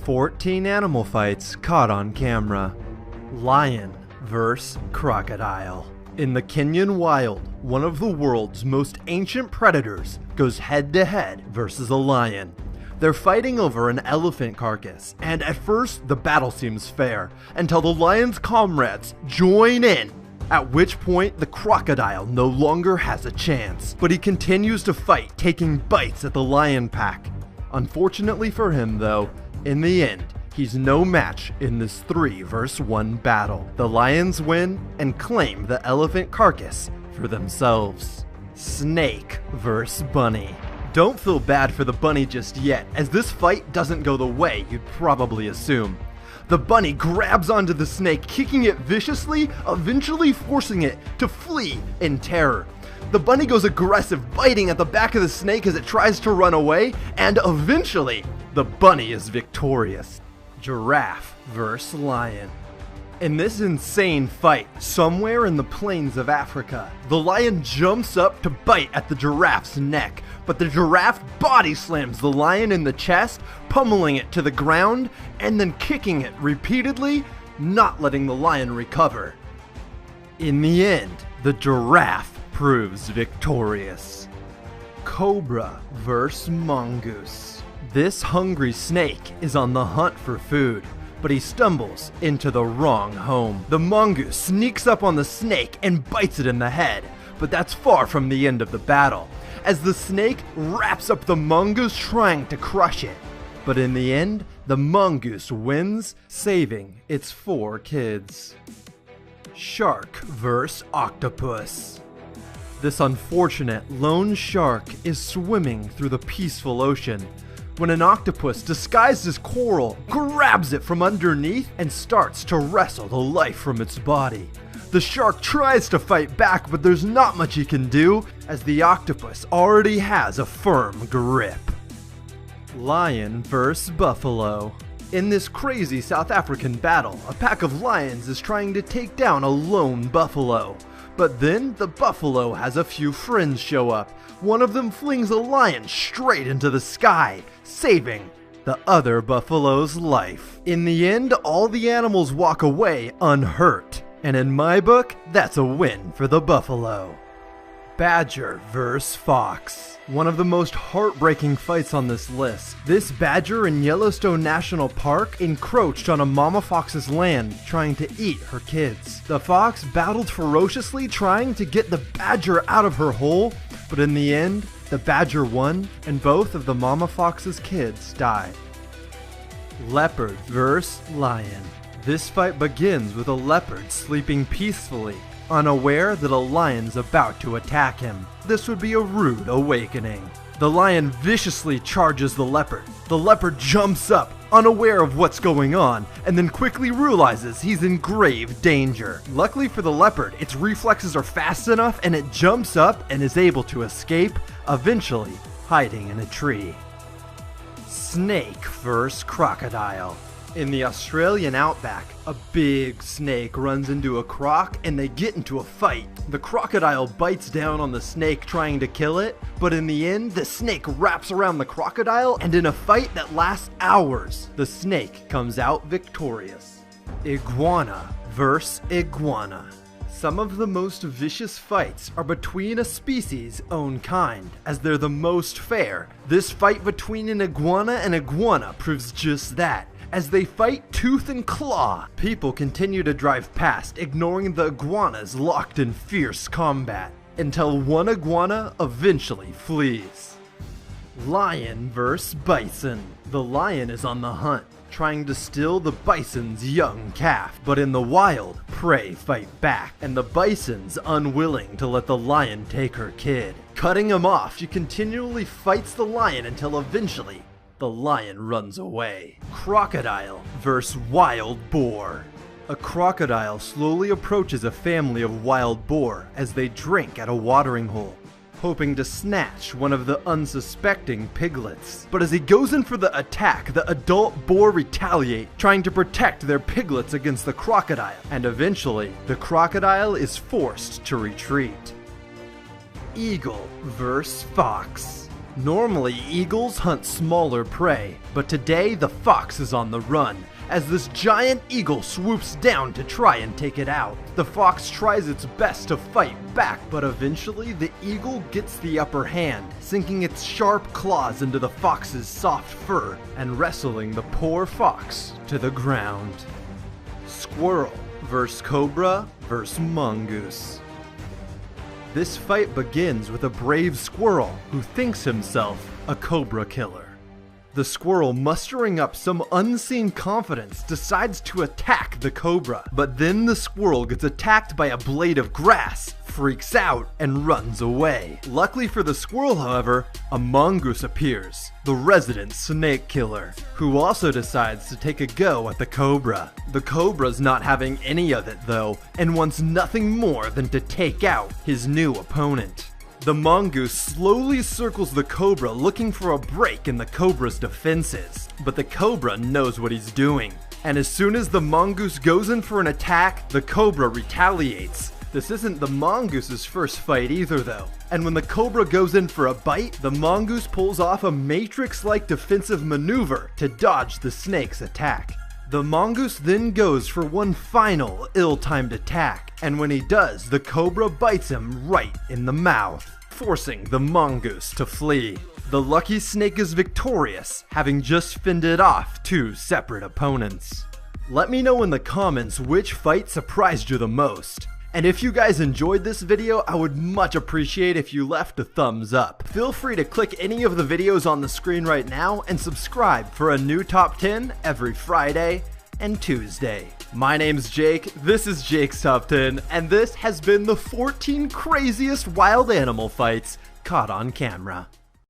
14 animal fights caught on camera. Lion vs. crocodile. In the Kenyan wild, one of the world's most ancient predators goes head-to-head versus a lion. They're fighting over an elephant carcass, and at first the battle seems fair, until the lion's comrades join in, at which point the crocodile no longer has a chance. But he continues to fight, taking bites at the lion pack. Unfortunately for him though, in the end, he's no match in this 3 vs 1 battle. The lions win and claim the elephant carcass for themselves. Snake vs bunny. Don't feel bad for the bunny just yet, as this fight doesn't go the way you'd probably assume. The bunny grabs onto the snake, kicking it viciously, eventually forcing it to flee in terror. The bunny goes aggressive, biting at the back of the snake as it tries to run away, and eventually, the bunny is victorious. Giraffe vs. lion. In this insane fight, somewhere in the plains of Africa, the lion jumps up to bite at the giraffe's neck, but the giraffe body slams the lion in the chest, pummeling it to the ground, and then kicking it repeatedly, not letting the lion recover. In the end, the giraffe proves victorious. Cobra vs. mongoose. This hungry snake is on the hunt for food, but he stumbles into the wrong home. The mongoose sneaks up on the snake and bites it in the head, but that's far from the end of the battle, as the snake wraps up the mongoose trying to crush it. But in the end, the mongoose wins, saving its 4 kids. Shark vs. octopus. This unfortunate lone shark is swimming through the peaceful ocean when an octopus disguised as coral grabs it from underneath and starts to wrestle the life from its body. The shark tries to fight back, but there's not much he can do, as the octopus already has a firm grip. Lion vs. buffalo. In this crazy South African battle, a pack of lions is trying to take down a lone buffalo. But then the buffalo has a few friends show up. One of them flings a lion straight into the sky, saving the other buffalo's life. In the end, all the animals walk away unhurt. And in my book, that's a win for the buffalo. Badger vs. fox. One of the most heartbreaking fights on this list. This badger in Yellowstone National Park encroached on a mama fox's land, trying to eat her kids. The fox battled ferociously, trying to get the badger out of her hole, but in the end, the badger won, and both of the mama fox's kids died. Leopard vs. lion. This fight begins with a leopard sleeping peacefully, unaware that a lion's about to attack him. This would be a rude awakening. The lion viciously charges the leopard. The leopard jumps up, unaware of what's going on, and then quickly realizes he's in grave danger. Luckily for the leopard, its reflexes are fast enough and it jumps up and is able to escape, eventually hiding in a tree. Snake vs. crocodile. In the Australian outback, a big snake runs into a croc and they get into a fight. The crocodile bites down on the snake trying to kill it, but in the end, the snake wraps around the crocodile, and in a fight that lasts hours, the snake comes out victorious. Iguana vs. iguana. Some of the most vicious fights are between a species' own kind, as they're the most fair. This fight between an iguana and iguana proves just that. As they fight tooth and claw, people continue to drive past, ignoring the iguanas locked in fierce combat, until one iguana eventually flees. Lion vs. bison. The lion is on the hunt, trying to steal the bison's young calf, but in the wild, prey fight back, and the bison's unwilling to let the lion take her kid. Cutting him off, she continually fights the lion until eventually, the lion runs away. Crocodile vs. wild boar. A crocodile slowly approaches a family of wild boar as they drink at a watering hole, hoping to snatch one of the unsuspecting piglets. But as he goes in for the attack, the adult boar retaliate, trying to protect their piglets against the crocodile, and eventually, the crocodile is forced to retreat. Eagle vs. fox. Normally, eagles hunt smaller prey, but today the fox is on the run, as this giant eagle swoops down to try and take it out. The fox tries its best to fight back, but eventually the eagle gets the upper hand, sinking its sharp claws into the fox's soft fur and wrestling the poor fox to the ground. Squirrel vs. Cobra vs. Mongoose. This fight begins with a brave squirrel who thinks himself a cobra killer. The squirrel, mustering up some unseen confidence, decides to attack the cobra, but then the squirrel gets attacked by a blade of grass, freaks out, and runs away. Luckily for the squirrel, however, a mongoose appears, the resident snake killer, who also decides to take a go at the cobra. The cobra's not having any of it though, and wants nothing more than to take out his new opponent. The mongoose slowly circles the cobra, looking for a break in the cobra's defenses, but the cobra knows what he's doing. And as soon as the mongoose goes in for an attack, the cobra retaliates. This isn't the mongoose's first fight either though, and when the cobra goes in for a bite, the mongoose pulls off a Matrix-like defensive maneuver to dodge the snake's attack. The mongoose then goes for one final ill-timed attack, and when he does, the cobra bites him right in the mouth, forcing the mongoose to flee. The lucky snake is victorious, having just fended off two separate opponents. Let me know in the comments which fight surprised you the most. And if you guys enjoyed this video, I would much appreciate if you left a thumbs up. Feel free to click any of the videos on the screen right now and subscribe for a new top 10 every Friday and Tuesday. My name's Jake, this is Jake's Top 10, and this has been the 14 craziest wild animal fights caught on camera.